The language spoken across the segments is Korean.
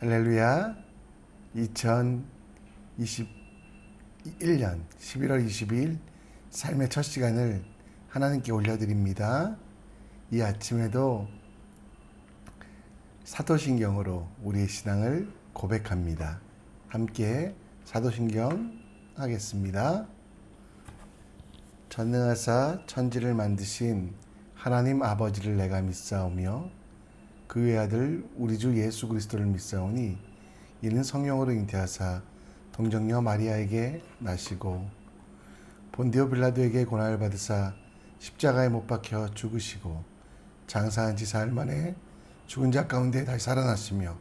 할렐루야. 2021년 11월 22일 삶의 첫 시간을 하나님께 올려드립니다. 이 아침에도 사도신경으로 우리의 신앙을 고백합니다. 함께 사도신경 하겠습니다. 전능하사 천지를 만드신 하나님 아버지를 내가 믿사오며 그 외아들 우리 주 예수 그리스도를 믿사오니 이는 성령으로 잉태하사 동정녀 마리아에게 나시고 본디오 빌라도에게 고난을 받으사 십자가에 못 박혀 죽으시고 장사한 지 사흘 만에 죽은 자 가운데 다시 살아나시며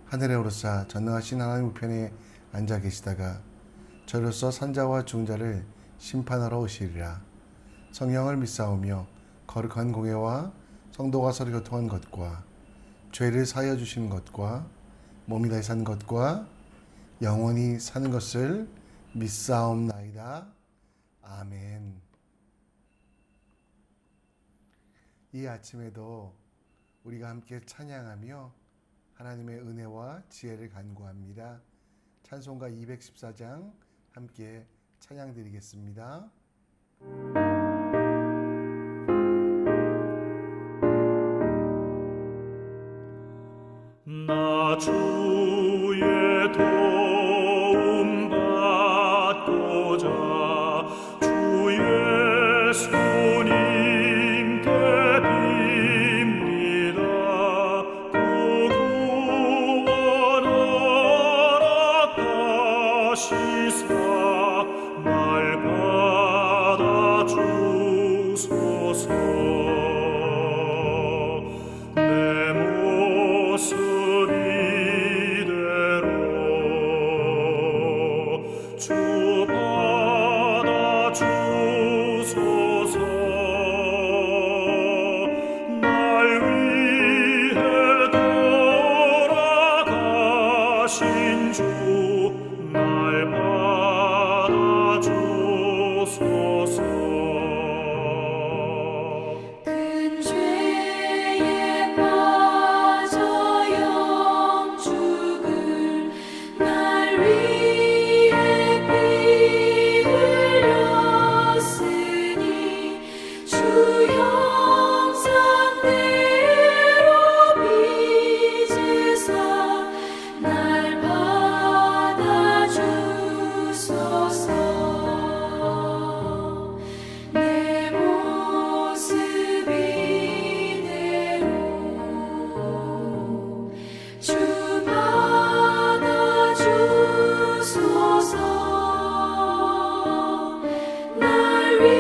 하늘에 오르사 전능하신 하나님 우편에 앉아 계시다가 저로서 산자와 죽은 자를 심판하러 오시리라. 성령을 믿사오며 거룩한 공예와 성도가 서로 교통한 것과 죄를 사하여 주시는 것과 몸이 다시 산 것과 영원히 사는 것을 믿사옵나이다. 아멘. 이 아침에도 우리가 함께 찬양하며 하나님의 은혜와 지혜를 간구합니다. 찬송가 214장 함께 찬양 드리겠습니다. 나 주의 도움 받고자 주 예수님께 빕니다. 그 구원 허락하시사 날 받아주소서. 날 위해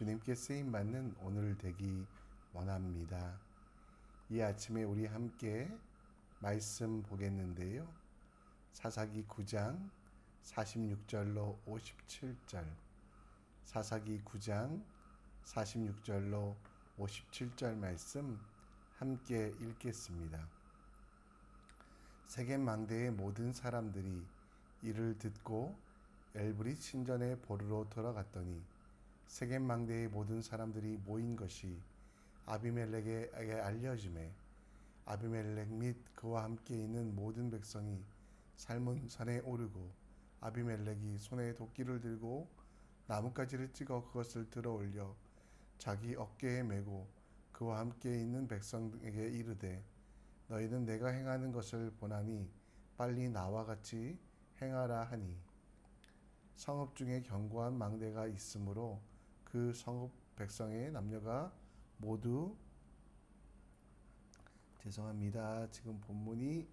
주님께 쓰임 받는 오늘 되기 원합니다. 이 아침에 우리 함께 말씀 보겠는데요. 사사기 9장 46절로 57절, 사사기 9장 46절로 57절 말씀 함께 읽겠습니다. 세겜 망대의 모든 사람들이 이를 듣고 엘브릿 신전에 보르러 돌아갔더니 세겜 망대의 모든 사람들이 모인 것이 아비멜렉에게 알려지매 아비멜렉 및 그와 함께 있는 모든 백성이 살문산에 오르고 아비멜렉이 손에 도끼를 들고 나뭇가지를 찍어 그것을 들어 올려 자기 어깨에 메고 그와 함께 있는 백성에게 이르되 너희는 내가 행하는 것을 보나니 빨리 나와 같이 행하라 하니 성읍 중에 견고한 망대가 있으므로 그 성읍 백성의 남녀가 모두 죄송합니다. 지금 본문이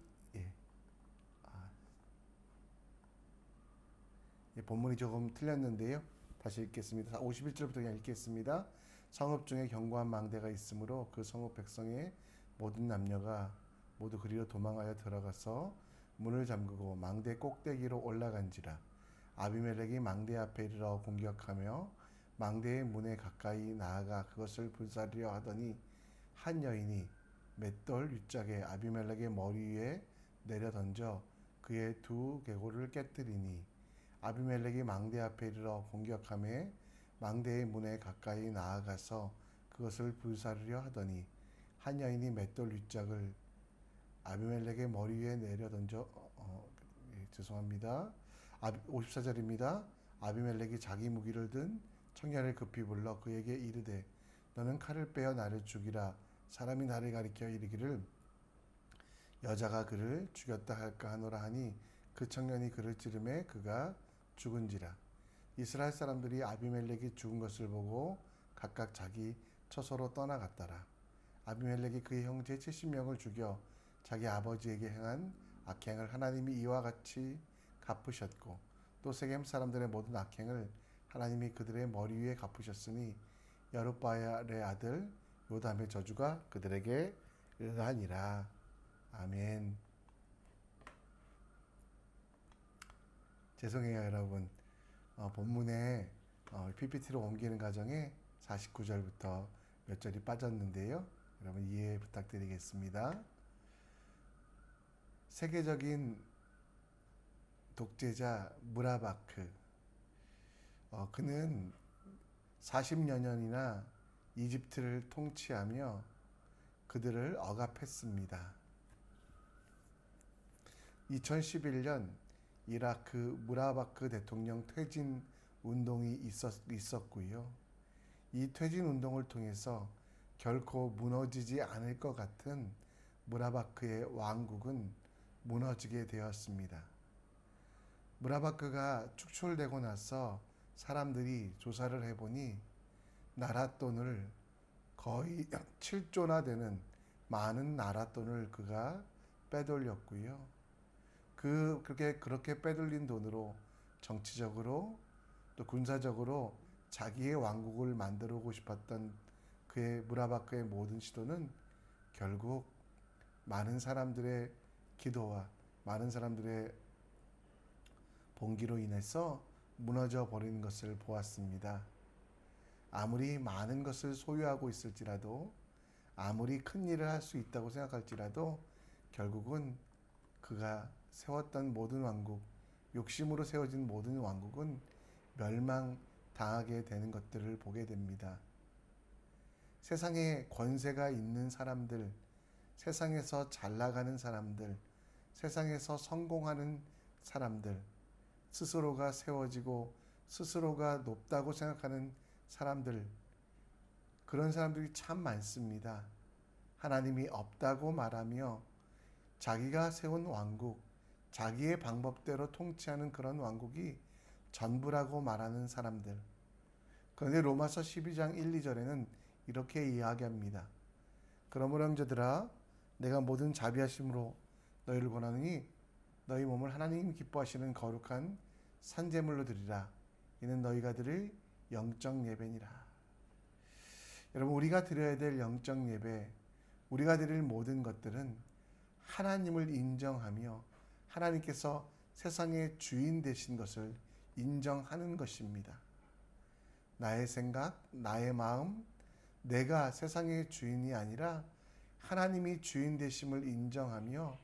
본문이 조금 틀렸는데요. 다시 읽겠습니다. 51절부터 그냥 읽겠습니다. 성읍 중에 견고한 망대가 있으므로 그 성읍 백성의 모든 남녀가 모두 그리로 도망하여 들어가서 문을 잠그고 망대 꼭대기로 올라간지라. 아비멜렉이 망대 앞에 이르러 공격하며 망대의 문에 가까이 나아가 그것을 불사르려 하더니 한 여인이 맷돌 윗짝에 아비멜렉의 머리 위에 내려 던져 그의 두 계골을 깨뜨리니 아비멜렉이 망대 앞에 이르러 공격하며 망대의 문에 가까이 나아가서 그것을 불사르려 하더니 한 여인이 맷돌 윗짝을 아비멜렉의 머리 위에 내려 던져 죄송합니다. 54절입니다. 아비멜렉이 자기 무기를 든 청년을 급히 불러 그에게 이르되 너는 칼을 빼어 나를 죽이라. 사람이 나를 가리켜 이르기를 여자가 그를 죽였다 할까 하노라 하니 그 청년이 그를 찌르매 그가 죽은지라. 이스라엘 사람들이 아비멜렉이 죽은 것을 보고 각각 자기 처소로 떠나갔더라. 아비멜렉이 그의 형제 70명을 죽여 자기 아버지에게 행한 악행을 하나님이 이와 같이 갚으셨고 또 세겜 사람들의 모든 악행을 하나님이 그들의 머리 위에 갚으셨으니 여룻바알의 아들 요담의 저주가 그들에게 응하니라. 아멘. 죄송해요 여러분. 본문에 PPT로 옮기는 과정에 49절부터 몇 절이 빠졌는데요. 여러분 이해 부탁드리겠습니다. 세계적인 독재자 무라바크, 그는 40여 년이나 이집트를 통치하며 그들을 억압했습니다. 2011년 이라크 무라바크 대통령 퇴진 운동이 있었고요. 이 퇴진 운동을 통해서 결코 무너지지 않을 것 같은 무라바크의 왕국은 무너지게 되었습니다. 무라바크가 축출되고 나서 사람들이 조사를 해보니 나라 돈을 거의 7조나 되는 많은 나라 돈을 그가 빼돌렸고요. 그렇게 빼돌린 돈으로 정치적으로 또 군사적으로 자기의 왕국을 만들고 싶었던 그의 무라바크의 모든 시도는 결국 많은 사람들의 기도와 많은 사람들의 봉기로 인해서 무너져 버리는 것을 보았습니다. 아무리 많은 것을 소유하고 있을지라도 아무리 큰 일을 할 수 있다고 생각할지라도 결국은 그가 세웠던 모든 왕국, 욕심으로 세워진 모든 왕국은 멸망당하게 되는 것들을 보게 됩니다. 세상에 권세가 있는 사람들, 세상에서 잘 나가는 사람들, 세상에서 성공하는 사람들, 스스로가 세워지고 스스로가 높다고 생각하는 사람들, 그런 사람들이 참 많습니다. 하나님이 없다고 말하며 자기가 세운 왕국, 자기의 방법대로 통치하는 그런 왕국이 전부라고 말하는 사람들. 그런데 로마서 12장 1, 2절에는 이렇게 이야기합니다. 그러므로 형제들아 내가 모든 자비하심으로 너희를 권하노니 너희 몸을 하나님 기뻐하시는 거룩한 산제물로 드리라. 이는 너희가 드릴 영적 예배니라. 여러분, 우리가 드려야 될 영적 예배, 우리가 드릴 모든 것들은 하나님을 인정하며 하나님께서 세상의 주인 되신 것을 인정하는 것입니다. 나의 생각, 나의 마음, 내가 세상의 주인이 아니라 하나님이 주인 되심을 인정하며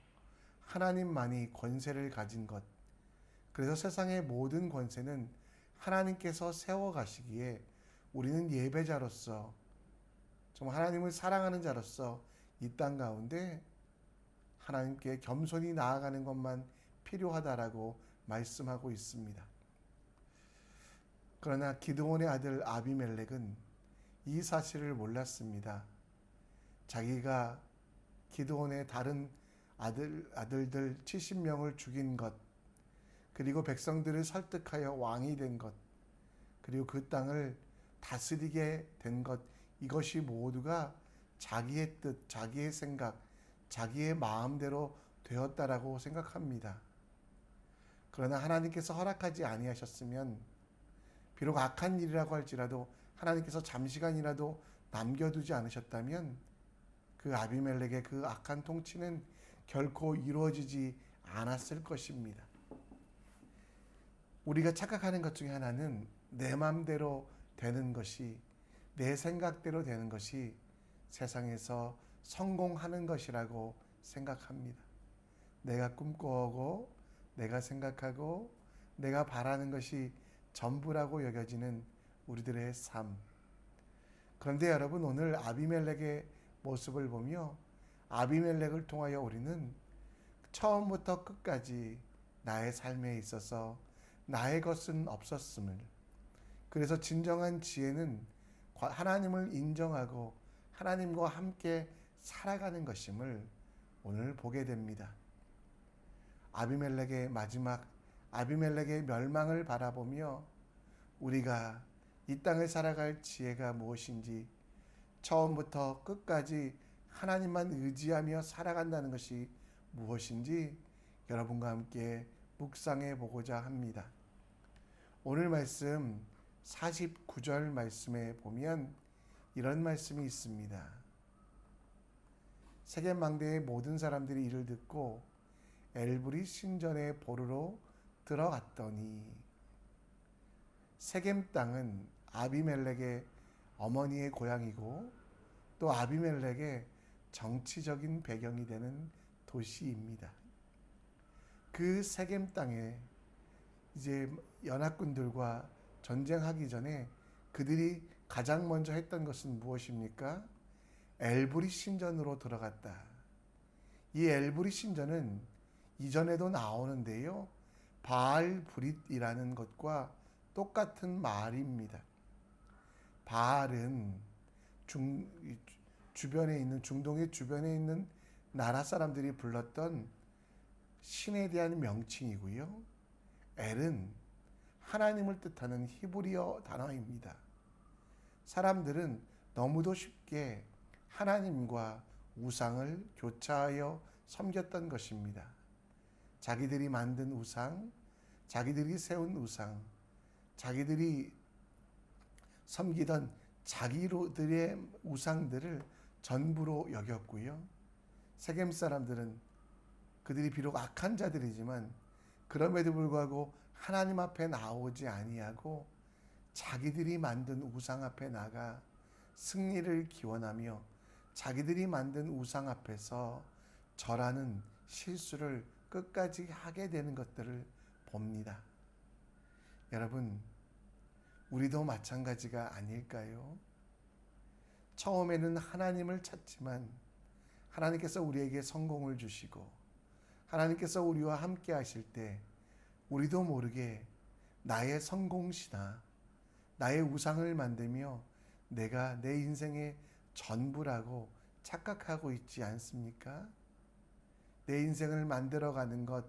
하나님만이 권세를 가진 것. 그래서 세상의 모든 권세는 하나님께서 세워가시기에 우리는 예배자로서, 정말 하나님을 사랑하는 자로서 이 땅 가운데 하나님께 겸손히 나아가는 것만 필요하다라고 말씀하고 있습니다. 그러나 기드온의 아들 아비멜렉은 이 사실을 몰랐습니다. 자기가 기드온의 다른 아들들 70명을 죽인 것, 그리고 백성들을 설득하여 왕이 된 것, 그리고 그 땅을 다스리게 된 것, 이것이 모두가 자기의 뜻, 자기의 생각, 자기의 마음대로 되었다라고 생각합니다. 그러나 하나님께서 허락하지 아니하셨으면, 비록 악한 일이라고 할지라도 하나님께서 잠시간이라도 남겨두지 않으셨다면 그 아비멜렉의 그 악한 통치는 결코 이루어지지 않았을 것입니다. 우리가 착각하는 것 중에 하나는 내 마음대로 되는 것이, 내 생각대로 되는 것이 세상에서 성공하는 것이라고 생각합니다. 내가 꿈꿔오고 내가 생각하고 내가 바라는 것이 전부라고 여겨지는 우리들의 삶. 그런데 여러분, 오늘 아비멜렉의 모습을 보며 아비멜렉을 통하여 우리는 처음부터 끝까지 나의 삶에 있어서 나의 것은 없었음을, 그래서 진정한 지혜는 하나님을 인정하고 하나님과 함께 살아가는 것임을 오늘 보게 됩니다. 아비멜렉의 마지막, 아비멜렉의 멸망을 바라보며 우리가 이 땅을 살아갈 지혜가 무엇인지, 처음부터 끝까지 하나님만 의지하며 살아간다는 것이 무엇인지 여러분과 함께 묵상해 보고자 합니다. 오늘 말씀 49절 말씀에 보면 이런 말씀이 있습니다. 세겜 망대의 모든 사람들이 이를 듣고 엘브리 신전에 보르러 들어갔더니, 세겜 땅은 아비멜렉의 어머니의 고향이고 또 아비멜렉의 정치적인 배경이 되는 도시입니다. 그 세겜 땅에 이제 연합군들과 전쟁하기 전에 그들이 가장 먼저 했던 것은 무엇입니까? 엘브리 신전으로 들어갔다. 이 엘브리 신전은 이전에도 나오는데요, 바알 브릿이라는 것과 똑같은 말입니다. 바알은 주변에 있는, 중동의 주변에 있는 나라 사람들이 불렀던 신에 대한 명칭이고요, 엘은 하나님을 뜻하는 히브리어 단어입니다. 사람들은 너무도 쉽게 하나님과 우상을 교차하여 섬겼던 것입니다. 자기들이 만든 우상, 자기들이 세운 우상, 자기들이 섬기던 자기들의 우상들을 전부로 여겼고요. 세겜 사람들은 그들이 비록 악한 자들이지만 그럼에도 불구하고 하나님 앞에 나오지 아니하고 자기들이 만든 우상 앞에 나가 승리를 기원하며 자기들이 만든 우상 앞에서 절하는 실수를 끝까지 하게 되는 것들을 봅니다. 여러분, 우리도 마찬가지가 아닐까요? 처음에는 하나님을 찾지만 하나님께서 우리에게 성공을 주시고 하나님께서 우리와 함께 하실 때 우리도 모르게 나의 성공시나 나의 우상을 만들며 내가 내 인생의 전부라고 착각하고 있지 않습니까? 내 인생을 만들어가는 것,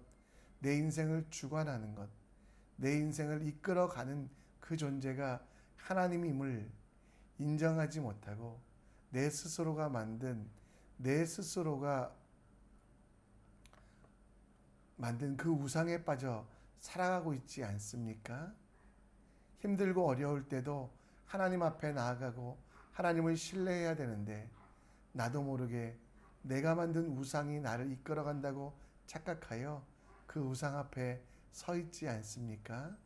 내 인생을 주관하는 것, 내 인생을 이끌어가는 그 존재가 하나님임을 인정하지 못하고 내 스스로가 만든 그 우상에 빠져 살아가고 있지 않습니까? 힘들고 어려울 때도 하나님 앞에 나아가고 하나님을 신뢰해야 되는데 나도 모르게 내가 만든 우상이 나를 이끌어간다고 착각하여 그 우상 앞에 서 있지 않습니까?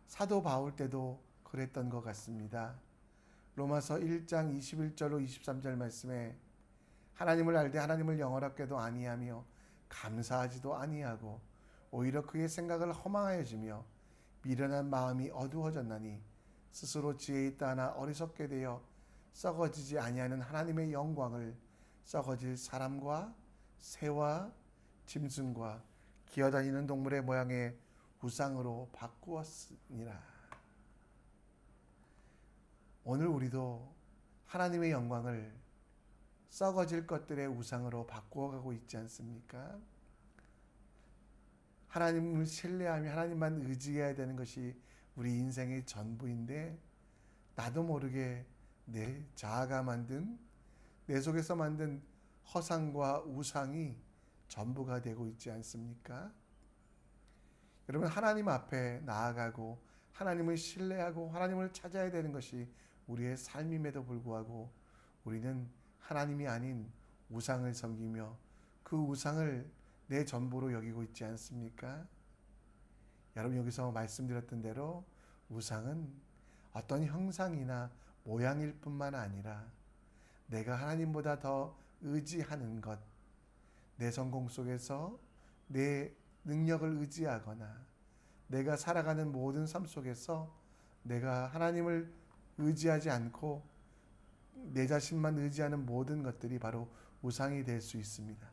사도 바울 때도 그랬던 것 같습니다. 로마서 1장 21절로 23절 말씀에 하나님을 알되 하나님을 영원하게도 아니하며 감사하지도 아니하고 오히려 그의 생각을 허망하여지며 미련한 마음이 어두워졌나니 스스로 지혜 있다 하나 어리석게 되어 썩어지지 아니하는 하나님의 영광을 썩어질 사람과 새와 짐승과 기어다니는 동물의 모양의 우상으로 바꾸었으니라. 오늘 우리도 하나님의 영광을 썩어질 것들의 우상으로 바꾸어가고 있지 않습니까? 하나님을 신뢰하며 하나님만 의지해야 되는 것이 우리 인생의 전부인데 나도 모르게 내 자아가 만든 내 속에서 만든 허상과 우상이 전부가 되고 있지 않습니까? 여러분, 하나님 앞에 나아가고 하나님을 신뢰하고 하나님을 찾아야 되는 것이 우리의 삶임에도 불구하고 우리는 하나님이 아닌 우상을 섬기며 그 우상을 내 전부로 여기고 있지 않습니까? 여러분, 여기서 말씀드렸던 대로 우상은 어떤 형상이나 모양일 뿐만 아니라 내가 하나님보다 더 의지하는 것, 내 성공 속에서 내 능력을 의지하거나 내가 살아가는 모든 삶 속에서 내가 하나님을 의지하지 않고 내 자신만 의지하는 모든 것들이 바로 우상이 될 수 있습니다.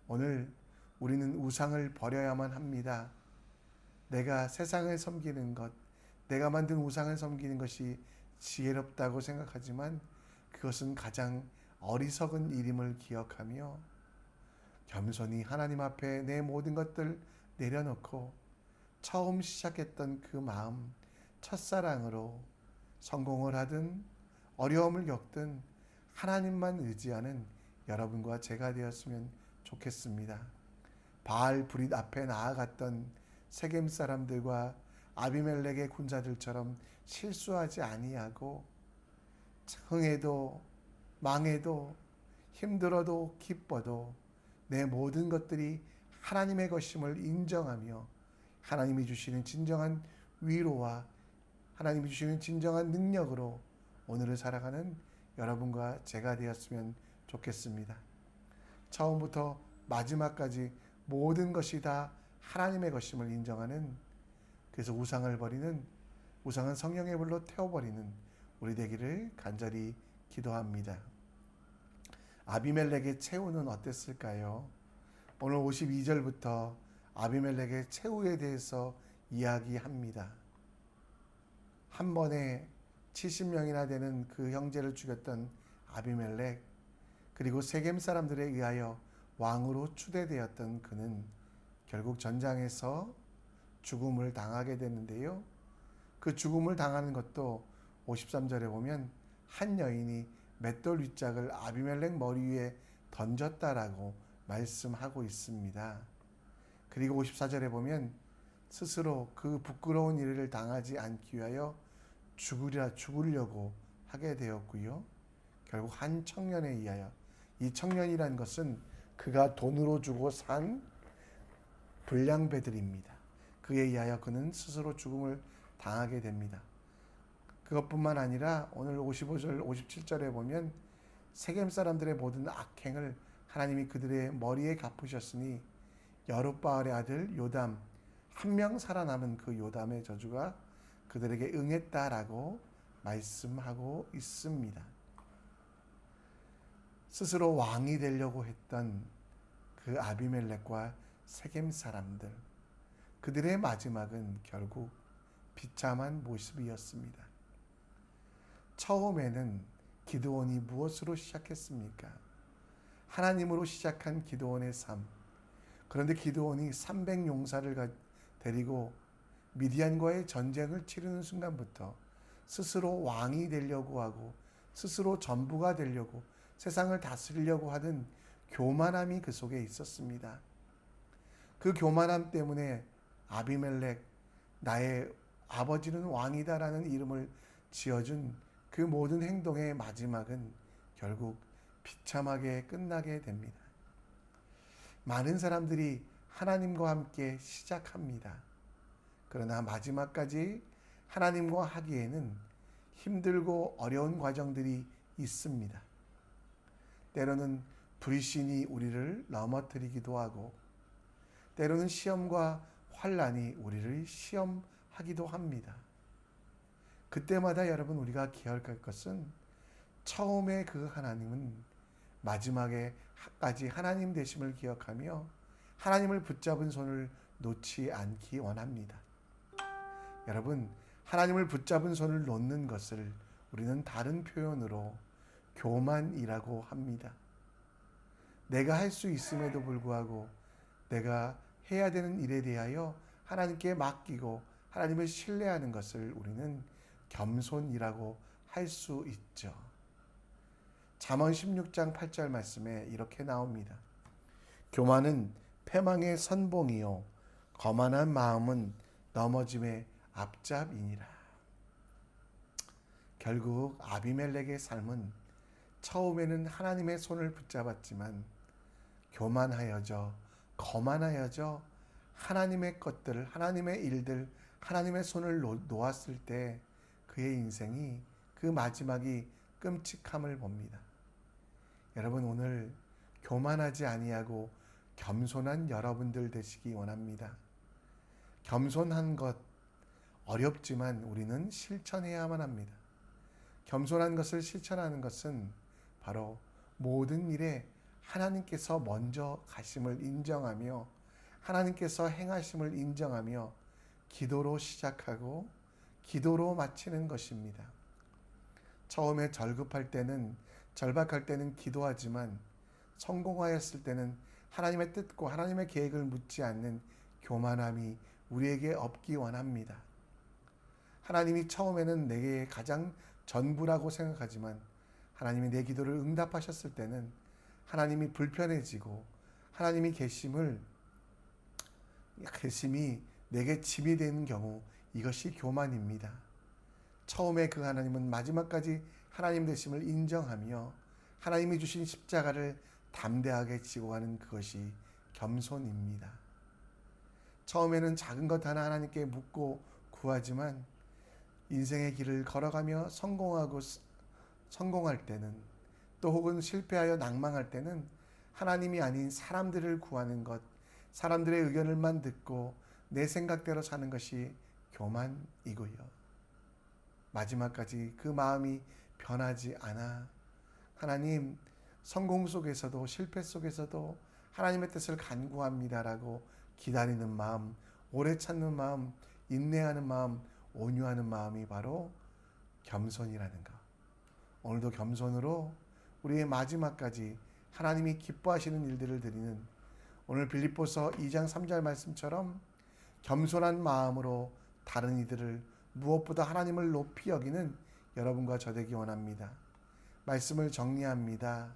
오늘 우리는 우상을 버려야만 합니다. 내가 세상을 섬기는 것, 내가 만든 우상을 섬기는 것이 지혜롭다고 생각하지만 그것은 가장 어리석은 일임을 기억하며 겸손히 하나님 앞에 내 모든 것들 내려놓고 처음 시작했던 그 마음, 첫사랑으로 성공을 하든 어려움을 겪든 하나님만 의지하는 여러분과 제가 되었으면 좋겠습니다. 바알 브릿 앞에 나아갔던 세겜 사람들과 아비멜렉의 군사들처럼 실수하지 아니하고 흥해도 망해도 힘들어도 기뻐도 내 모든 것들이 하나님의 것임을 인정하며 하나님이 주시는 진정한 위로와 하나님이 주시는 진정한 능력으로 오늘을 살아가는 여러분과 제가 되었으면 좋겠습니다. 처음부터 마지막까지 모든 것이 다 하나님의 것임을 인정하는, 그래서 우상을 버리는, 우상은 성령의 불로 태워버리는 우리 되기를 간절히 기도합니다. 아비멜렉의 최후는 어땠을까요? 오늘 52절부터 아비멜렉의 최후에 대해서 이야기합니다. 한 번에 70명이나 되는 그 형제를 죽였던 아비멜렉, 그리고 세겜 사람들에 의하여 왕으로 추대되었던 그는 결국 전장에서 죽음을 당하게 되는데요. 그 죽음을 당하는 것도 53절에 보면 한 여인이 맷돌 윗짝을 아비멜렉 머리 위에 던졌다라고 말씀하고 있습니다. 그리고 54절에 보면 스스로 그 부끄러운 일을 당하지 않기 위하여 죽으려고 하게 되었고요. 결국 한 청년에 의하여, 이 청년이란 것은 그가 돈으로 주고 산 불량배들입니다. 그에 의하여 그는 스스로 죽음을 당하게 됩니다. 그것뿐만 아니라 오늘 55절, 57절에 보면 세겜 사람들의 모든 악행을 하나님이 그들의 머리에 갚으셨으니 여룻바알의 아들 요담, 한 명 살아남은 그 요담의 저주가 그들에게 응했다라고 말씀하고 있습니다. 스스로 왕이 되려고 했던 그 아비멜렉과 세겜 사람들, 그들의 마지막은 결국 비참한 모습이었습니다. 처음에는 기드온이 무엇으로 시작했습니까? 하나님으로 시작한 기드온의 삶. 그런데 기드온이 300용사를 데리고 미디안과의 전쟁을 치르는 순간부터 스스로 왕이 되려고 하고 스스로 전부가 되려고 세상을 다스리려고 하던 교만함이 그 속에 있었습니다. 그 교만함 때문에 아비멜렉, 나의 아버지는 왕이다라는 이름을 지어준 그 모든 행동의 마지막은 결국 비참하게 끝나게 됩니다. 많은 사람들이 하나님과 함께 시작합니다. 그러나 마지막까지 하나님과 하기에는 힘들고 어려운 과정들이 있습니다. 때로는 불신이 우리를 넘어뜨리기도 하고, 때로는 시험과 환난이 우리를 시험하기도 합니다. 그때마다 여러분, 우리가 기억할 것은 처음에 그 하나님은 마지막에까지 하나님 되심을 기억하며 하나님을 붙잡은 손을 놓지 않기 원합니다. 여러분, 하나님을 붙잡은 손을 놓는 것을 우리는 다른 표현으로 교만이라고 합니다. 내가 할 수 있음에도 불구하고 내가 해야 되는 일에 대하여 하나님께 맡기고 하나님을 신뢰하는 것을 우리는 겸손이라고 할 수 있죠. 잠언 16장 8절 말씀에 이렇게 나옵니다. 교만은 패망의 선봉이요 거만한 마음은 넘어짐의 앞잡이니라. 결국 아비멜렉의 삶은 처음에는 하나님의 손을 붙잡았지만 교만하여져 거만하여져 하나님의 것들, 하나님의 일들, 하나님의 손을 놓았을 때 그의 인생이, 그 마지막이 끔찍함을 봅니다. 여러분, 오늘 교만하지 아니하고 겸손한 여러분들 되시기 원합니다. 겸손한 것 어렵지만 우리는 실천해야만 합니다. 겸손한 것을 실천하는 것은 바로 모든 일에 하나님께서 먼저 가심을 인정하며 하나님께서 행하심을 인정하며 기도로 시작하고 기도로 마치는 것입니다. 처음에 절박할 때는 기도하지만 성공하였을 때는 하나님의 뜻과 하나님의 계획을 묻지 않는 교만함이 우리에게 없기 원합니다. 하나님이 처음에는 내게 가장 전부라고 생각하지만 하나님이 내 기도를 응답하셨을 때는 하나님이 불편해지고 하나님이 계심이 내게 짐이 되는 경우, 이것이 교만입니다. 처음에 그 하나님은 마지막까지 하나님 되심을 인정하며 하나님이 주신 십자가를 담대하게 지고 가는 그것이 겸손입니다. 처음에는 작은 것 하나 하나님께 묻고 구하지만 인생의 길을 걸어가며 성공할 때는, 또 혹은 실패하여 낭망할 때는 하나님이 아닌 사람들을 구하는 것, 사람들의 의견을만 듣고 내 생각대로 사는 것이 교만이고요. 마지막까지 그 마음이 변하지 않아 하나님, 성공 속에서도 실패 속에서도 하나님의 뜻을 간구합니다라고 기다리는 마음, 오래 참는 마음, 인내하는 마음, 온유하는 마음이 바로 겸손이라는 것. 오늘도 겸손으로 우리의 마지막까지 하나님이 기뻐하시는 일들을 드리는, 오늘 빌립보서 2장 3절 말씀처럼 겸손한 마음으로 다른 이들을, 무엇보다 하나님을 높이 여기는 여러분과 저 되기 원합니다. 말씀을 정리합니다.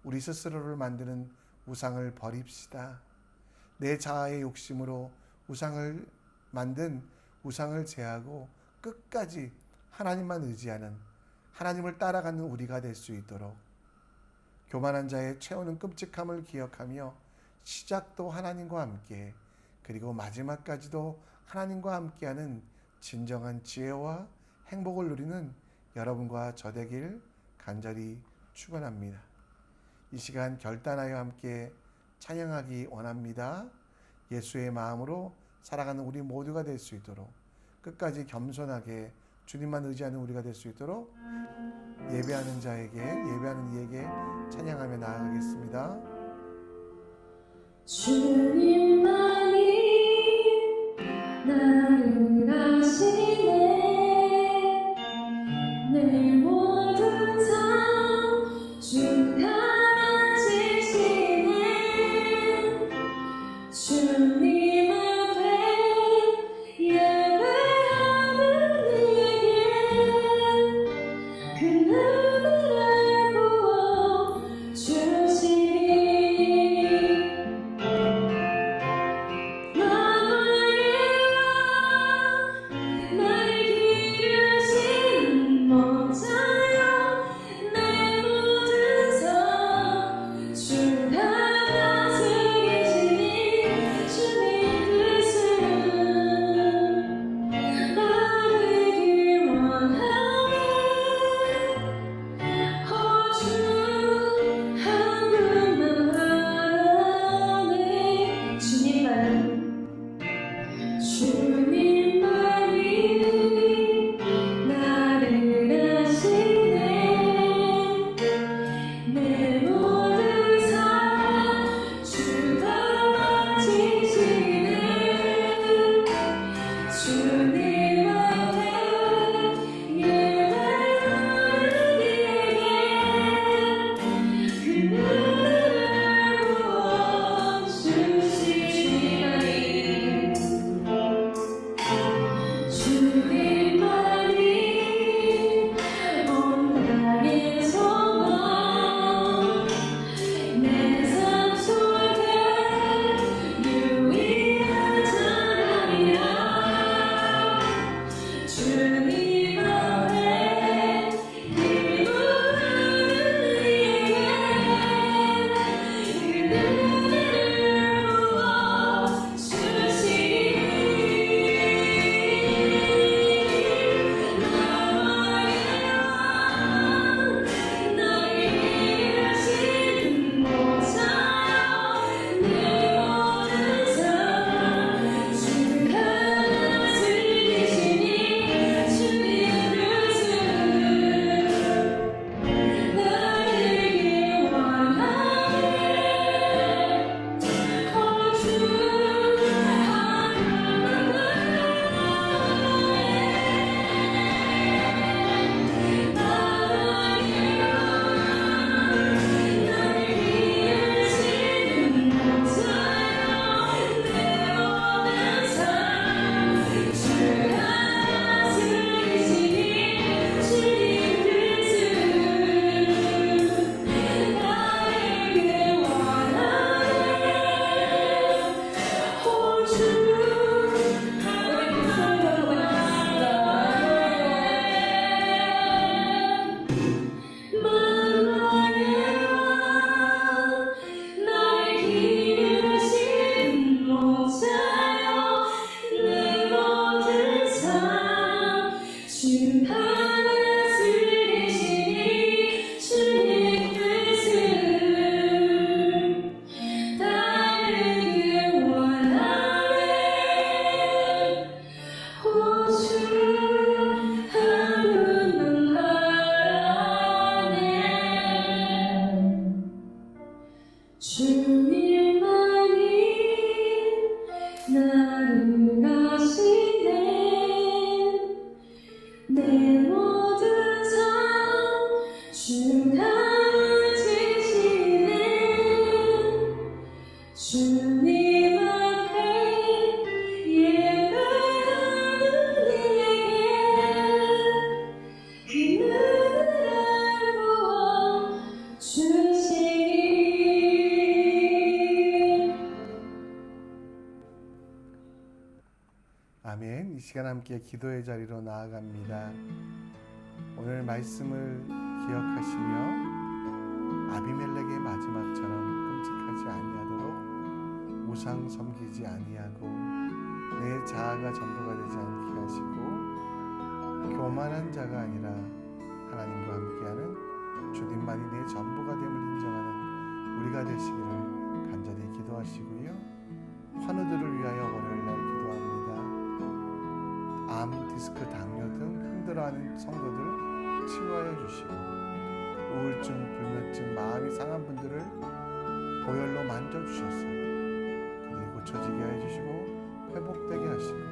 우리 스스로를 만드는 우상을 버립시다. 내 자아의 욕심으로 우상을 만든 우상을 제하고 끝까지 하나님만 의지하는, 하나님을 따라가는 우리가 될 수 있도록, 교만한 자의 최후는 끔찍함을 기억하며 시작도 하나님과 함께, 그리고 마지막까지도 하나님과 함께하는 진정한 지혜와 행복을 누리는 여러분과 저 되길 간절히 축원합니다. 이 시간 결단하여 함께 찬양하기 원합니다. 예수의 마음으로 살아가는 우리 모두가 될 수 있도록, 끝까지 겸손하게 주님만 의지하는 우리가 될 수 있도록 예배하는 이에게 찬양하며 나아가겠습니다. 주님만이 나를 아시네. 내 모든 삶 주 가르치시네. 주님 앞에 예배하는 이에게 그 은혜를 부어주시니 나를 기르신 모자 보호자여 내 모든 삶 주 하나 쓰시니 주의 뜻을 따르길 원하네 오주 하루만 바라네 주님만이 나를 아시네 내 모든 삶 주가 지시네 주님 앞에 예배하는 내게 그 은혜를 부어 주시니 아멘. 이 시간 함께 기도의 자리로 나아갑니다. 오늘 말씀을 기억하시며 아비멜렉의 마지막처럼 끔찍하지 아니하도록 우상 섬기지 아니하고 내 자아가 전부가 되지 않게 하시고 교만한 자가 아니라 하나님과 함께하는 주님만이 내 전부가 됨을 인정하는 우리가 되시기를 간절히 기도하시고요. 환우들을 위하여 월요일날 기도합니다. 암, 디스크, 당뇨 등 힘들어하는 성도들 치유하여 주시고 우울증, 불면증, 마음이 상한 분들을 보혈로 만져주셔서 그들이 고쳐지게 해주시고 회복되게 하시고